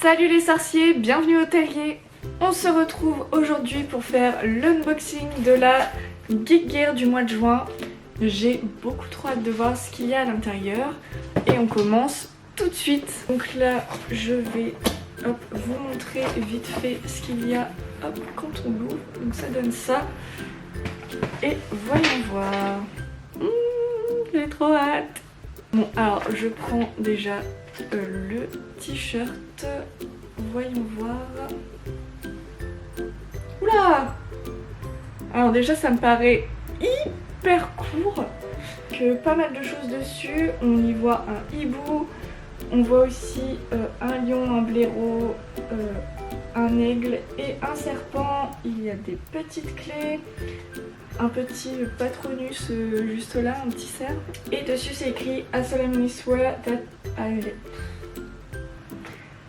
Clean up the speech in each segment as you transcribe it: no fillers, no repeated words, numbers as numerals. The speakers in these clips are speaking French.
Salut les sorciers, bienvenue au terrier. On se retrouve aujourd'hui pour faire l'unboxing de la Geek Gear du mois de juin. J'ai beaucoup trop hâte de voir ce qu'il y a à l'intérieur et on commence tout de suite. Donc là je vais vous montrer vite fait ce qu'il y a quand on l'ouvre. Donc ça donne ça et voyons voir. J'ai trop hâte. Bon alors je prends déjà le t-shirt. Voyons voir. Oula! Alors déjà ça me paraît hyper court, que pas mal de choses dessus. On y voit un hibou, on voit aussi un lion, un blaireau, un aigle et un serpent. Il y a des petites clés, un petit patronus juste là, un petit cerf. Et dessus c'est écrit I solemnly swear that I...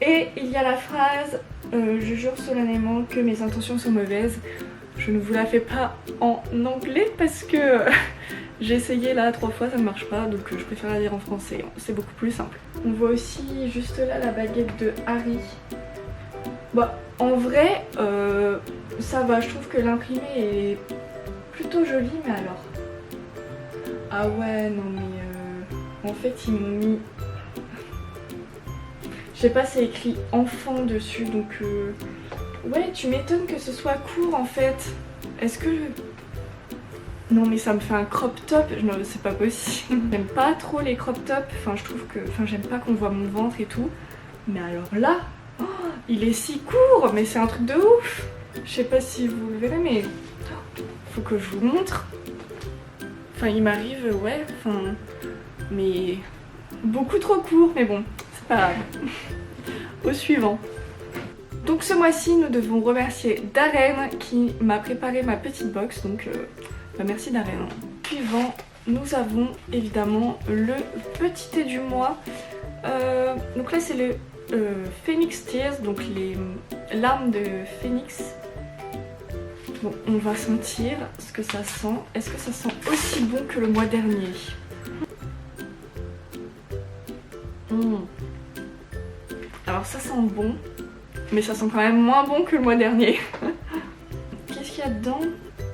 Et il y a la phrase je jure solennellement que mes intentions sont mauvaises. Je ne vous la fais pas en anglais parce que j'ai essayé là 3 fois, ça ne marche pas, donc je préfère la lire en français, c'est beaucoup plus simple. On voit aussi juste là la baguette de Harry. Bah en vrai ça va, je trouve que l'imprimé est plutôt joli, mais alors... Ah ouais non mais en fait ils m'ont mis... Je sais pas, c'est écrit enfant dessus, donc ouais, tu m'étonnes que ce soit court en fait. Est-ce que... Non mais ça me fait un crop top, non c'est pas possible. J'aime pas trop les crop tops, enfin je trouve que... Enfin j'aime pas qu'on voit mon ventre et tout. Mais alors là, oh, il est si court, mais c'est un truc de ouf. Je sais pas si vous le verrez, mais... Faut que je vous montre. Enfin il m'arrive, ouais, enfin... Mais... Beaucoup trop court, mais bon, c'est pas grave. Au suivant. Donc ce mois-ci, nous devons remercier Darren qui m'a préparé ma petite box, donc merci Darren. Suivant, nous avons évidemment le petit thé du mois. Donc là c'est le Phoenix Tears, donc les larmes de Phoenix. Bon, on va sentir ce que ça sent. Est-ce que ça sent aussi bon que le mois dernier? Alors ça sent bon, mais ça sent quand même moins bon que le mois dernier. Qu'est-ce qu'il y a dedans?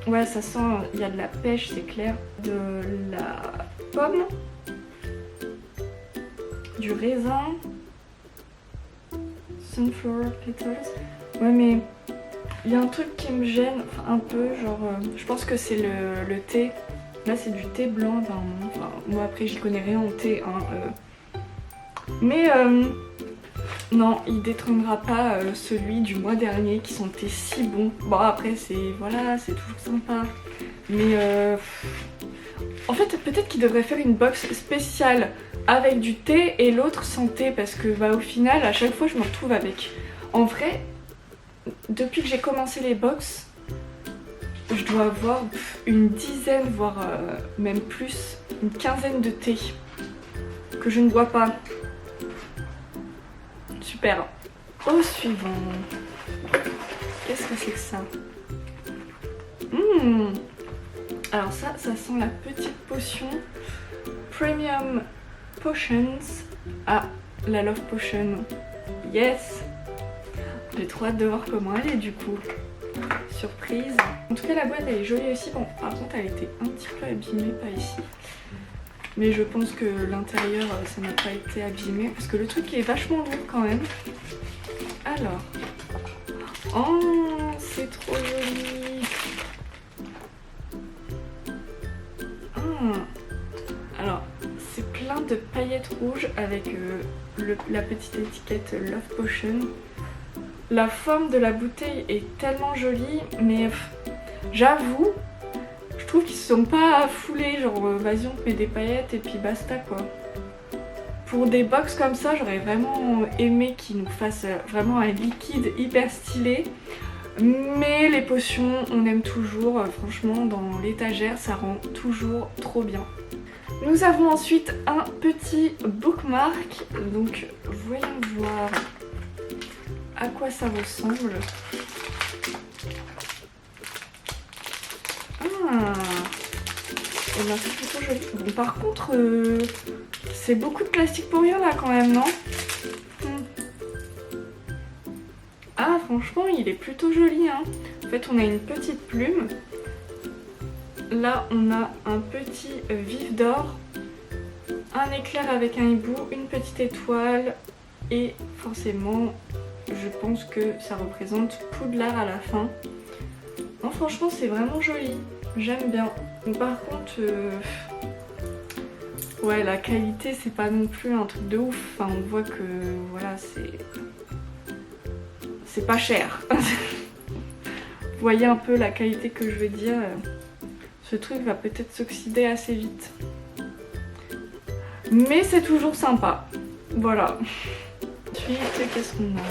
Ouais, ça sent, il y a de la pêche, c'est clair. De la pomme. Du raisin. Sunflower petals. Ouais mais il y a un truc qui me gêne un peu, genre je pense que c'est le thé. Là c'est du thé blanc, enfin moi après j'y connais rien en thé, hein, mais non, il détrônera pas celui du mois dernier qui sentait si bon. Bon après c'est... Voilà, c'est toujours sympa. Mais en fait peut-être qu'il devrait faire une box spéciale avec du thé et l'autre sans thé. Parce que bah, au final à chaque fois je me retrouve avec... En vrai, depuis que j'ai commencé les box, je dois avoir une dizaine, voire même plus, une quinzaine de thé que je ne bois pas. Super. Au suivant. Qu'est-ce que c'est que ça? Alors ça sent la petite potion Premium Potions. Ah, la Love Potion. Yes. J'ai trop hâte de voir comment elle est du coup. Surprise. En tout cas la boîte elle est jolie aussi. Bon par contre elle était un petit peu abîmée, pas ici. Mais je pense que l'intérieur ça n'a pas été abîmé parce que le truc est vachement lourd quand même. Alors, oh c'est trop joli. Alors c'est plein de paillettes rouges avec la petite étiquette Love Potion. La forme de la bouteille est tellement jolie, mais j'avoue, je trouve qu'ils se sont pas foulés, genre vas-y on te met des paillettes et puis basta quoi. Pour des box comme ça, j'aurais vraiment aimé qu'ils nous fassent vraiment un liquide hyper stylé. Mais les potions, on aime toujours, franchement dans l'étagère ça rend toujours trop bien. Nous avons ensuite un petit bookmark, donc voyons voir à quoi ça ressemble. Ah, et bien c'est plutôt joli. Bon par contre, c'est beaucoup de plastique pour rien là quand même, non? Ah franchement il est plutôt joli hein. En fait on a une petite plume. Là on a un petit vif d'or, un éclair avec un hibou, une petite étoile et forcément je pense que ça représente Poudlard à la fin. Non franchement c'est vraiment joli, j'aime bien. Donc, par contre ouais la qualité c'est pas non plus un truc de ouf, enfin on voit que voilà c'est pas cher. Vous voyez un peu la qualité que je veux dire, ce truc va peut-être s'oxyder assez vite. Mais c'est toujours sympa, voilà. Ensuite qu'est-ce qu'on a?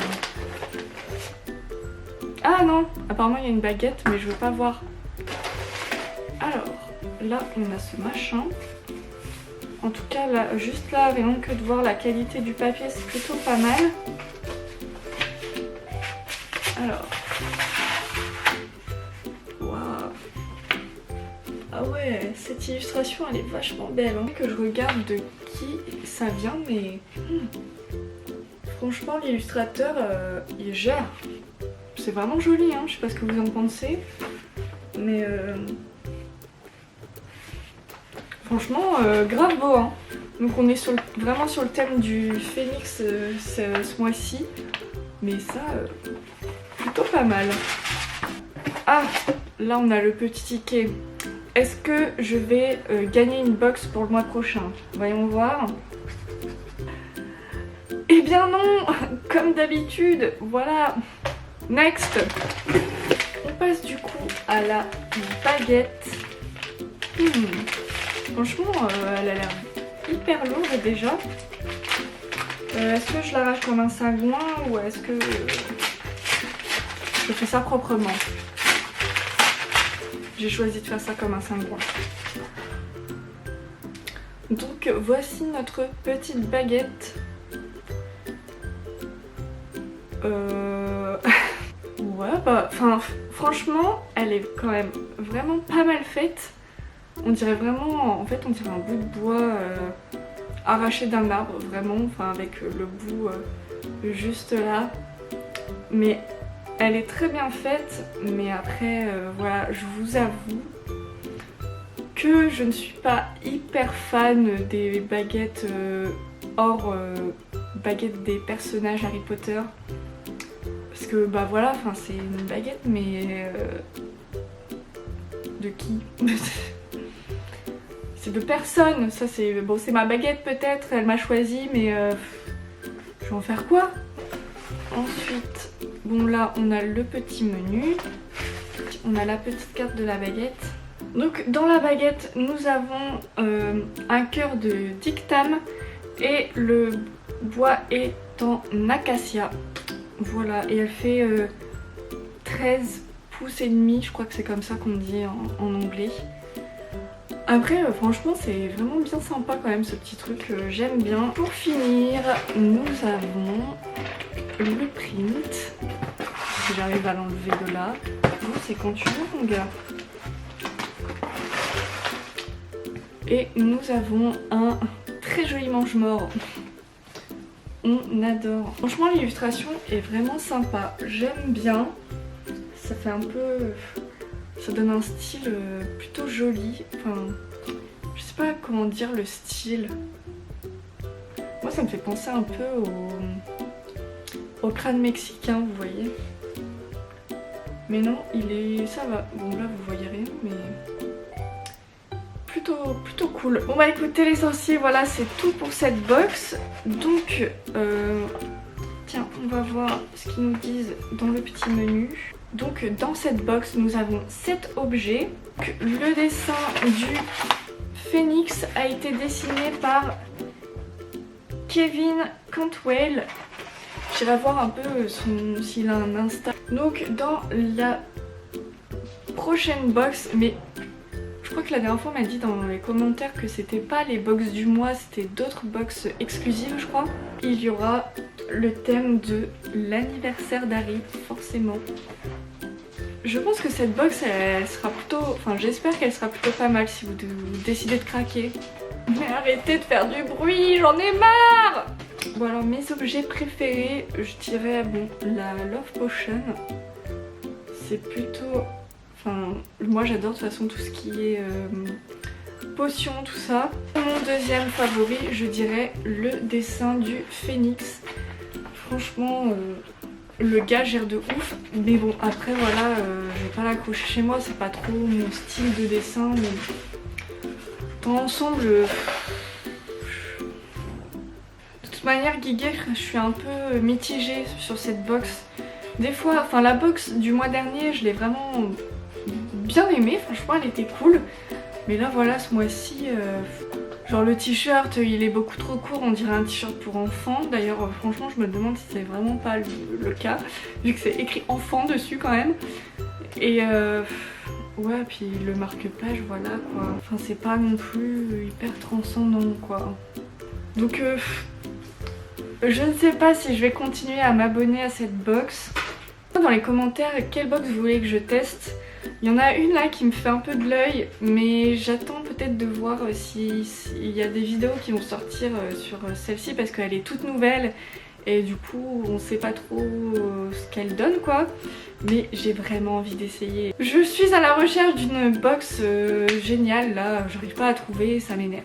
Ah non, apparemment il y a une baguette mais je veux pas voir. Alors, là on a ce machin. En tout cas, là, juste là, rien que de voir la qualité du papier, c'est plutôt pas mal. Alors. Waouh. Ah ouais, cette illustration elle est vachement belle. Hein. Que je regarde de qui ça vient, mais... Franchement, l'illustrateur, il gère. C'est vraiment joli, hein. Je sais pas ce que vous en pensez. Mais... Franchement, grave beau, hein. Donc on est vraiment sur le thème du phénix ce mois-ci. Mais ça, plutôt pas mal. Ah, là on a le petit ticket. Est-ce que je vais gagner une box pour le mois prochain? Voyons voir. Eh bien non, comme d'habitude, voilà. Next. On passe du coup à la baguette. Franchement, elle a l'air hyper lourde déjà. Est-ce que je l'arrache comme un sagouin ou est-ce que je fais ça proprement? J'ai choisi de faire ça comme un sagouin. Donc voici notre petite baguette. Ouais, bah, franchement, elle est quand même vraiment pas mal faite. On dirait vraiment, en fait, on dirait un bout de bois arraché d'un arbre, vraiment, enfin avec le bout juste là. Mais elle est très bien faite, mais après, voilà, je vous avoue que je ne suis pas hyper fan des baguettes hors baguettes des personnages Harry Potter. Parce que, bah voilà, enfin c'est une baguette, mais de qui? C'est de personne, ça c'est... Bon, c'est ma baguette peut-être, elle m'a choisi, mais je vais en faire quoi? Ensuite, bon là on a le petit menu, on a la petite carte de la baguette. Donc dans la baguette, nous avons un cœur de dictame et le bois est en acacia. Voilà, et elle fait 13 pouces et demi, je crois que c'est comme ça qu'on dit en anglais. Après franchement c'est vraiment bien sympa quand même ce petit truc, j'aime bien. Pour finir, nous avons le print. Si j'arrive à l'enlever de là. Bon, c'est quand tu veux mon gars. Et nous avons un très joli manche-mort. On adore. Franchement l'illustration est vraiment sympa, j'aime bien. Ça fait un peu... ça donne un style plutôt joli. Enfin, je sais pas comment dire le style. Moi ça me fait penser un peu au crâne mexicain, vous voyez. Mais non, il est... ça va. Bon là vous voyez rien, mais... plutôt cool. Bon bah écoutez les sorciers, voilà c'est tout pour cette box. Donc tiens, on va voir ce qu'ils nous disent dans le petit menu. Donc dans cette box nous avons 7 objets. Le dessin du phénix a été dessiné par Kevin Cantwell. J'irai voir un peu s'il a un Insta. Donc dans la prochaine box, mais je crois que la dernière fois on m'a dit dans les commentaires que c'était pas les box du mois, c'était d'autres box exclusives je crois. Il y aura le thème de l'anniversaire d'Harry, forcément. Je pense que cette box elle sera plutôt... enfin j'espère qu'elle sera plutôt pas mal si vous décidez de craquer. Mais arrêtez de faire du bruit, j'en ai marre! Bon alors mes objets préférés, je dirais bon la Love Potion. C'est plutôt... Enfin moi j'adore de toute façon tout ce qui est potion, tout ça. Mon deuxième favori, je dirais le dessin du phénix. Franchement le gars gère de ouf. Mais bon après voilà, je vais pas l'accrocher chez moi, c'est pas trop mon style de dessin. Mais dans l'ensemble... de toute manière Guiguer, je suis un peu mitigée sur cette box. Des fois, enfin la box du mois dernier, je l'ai vraiment bien aimée, franchement elle était cool. Mais là voilà, ce mois-ci, genre le t-shirt il est beaucoup trop court, on dirait un t-shirt pour enfants. D'ailleurs franchement je me demande si c'est vraiment pas le cas, vu que c'est écrit enfant dessus quand même. Et ouais, puis le marque-page voilà quoi, enfin c'est pas non plus hyper transcendant quoi. Donc je ne sais pas si je vais continuer à m'abonner à cette box. Dans les commentaires, quelle box vous voulez que je teste? Il y en a une là qui me fait un peu de l'œil, mais j'attends peut-être de voir s'il y a des vidéos qui vont sortir sur celle-ci parce qu'elle est toute nouvelle et du coup on sait pas trop ce qu'elle donne quoi. Mais j'ai vraiment envie d'essayer. Je suis à la recherche d'une box géniale là, j'arrive pas à trouver, ça m'énerve.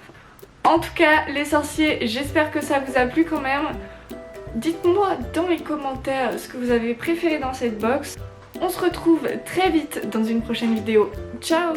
En tout cas les sorciers, j'espère que ça vous a plu quand même. Dites-moi dans les commentaires ce que vous avez préféré dans cette box. On se retrouve très vite dans une prochaine vidéo. Ciao!